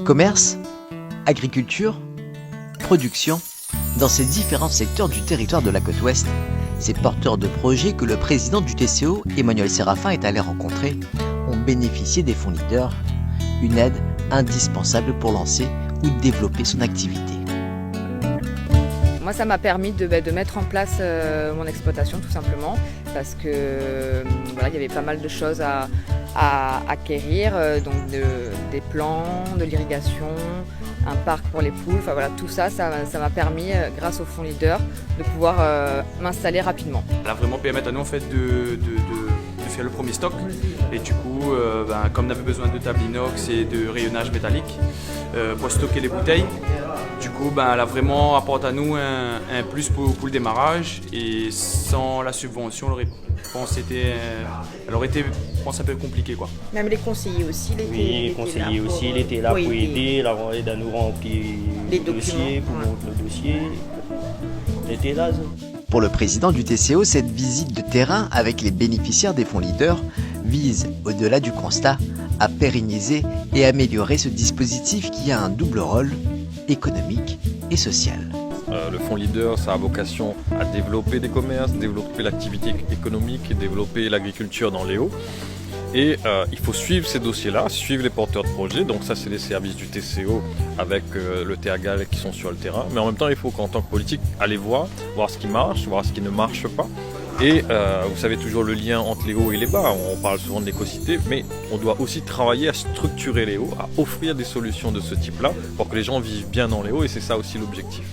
Commerce, agriculture, production, dans ces différents secteurs du territoire de la côte ouest, ces porteurs de projets que le président du TCO, Emmanuel Séraphin, est allé rencontrer, ont bénéficié des fonds Leader, une aide indispensable pour lancer ou développer son activité. Moi, ça m'a permis de mettre en place mon exploitation tout simplement parce que voilà, il y avait pas mal de choses à acquérir, donc des plants, de l'irrigation, un parc pour les poules, enfin voilà, tout ça, ça m'a permis, grâce au fonds Leader, de pouvoir m'installer rapidement. Elle a vraiment permis à nous en fait de faire le premier stock et du coup, comme on avait besoin de table inox et de rayonnage métallique pour stocker les bouteilles, du coup, elle a vraiment apporté à nous un plus pour le démarrage et sans la subvention, elle aurait été, je pense, un peu compliqué quoi. Même les conseillers aussi, les conseillers aussi, il était là pour aider, il a nous rempli les dossiers, pour montrer le dossier. Il était là. Pour le président du TCO, cette visite de terrain avec les bénéficiaires des fonds Leader vise, au-delà du constat, à pérenniser et améliorer ce dispositif qui a un double rôle, économique et social. Le fonds Leader, ça a vocation à développer des commerces, développer l'activité économique et développer l'agriculture dans les Hauts. Et il faut suivre ces dossiers-là, suivre les porteurs de projets. Donc ça, c'est les services du TCO avec le TEAGAL qui sont sur le terrain. Mais en même temps, il faut qu'en tant que politique, aller voir ce qui marche, voir ce qui ne marche pas. Et vous savez toujours le lien entre les hauts et les bas. On parle souvent de l'écocité, mais on doit aussi travailler à structurer les hauts, à offrir des solutions de ce type-là pour que les gens vivent bien dans les hauts. Et c'est ça aussi l'objectif.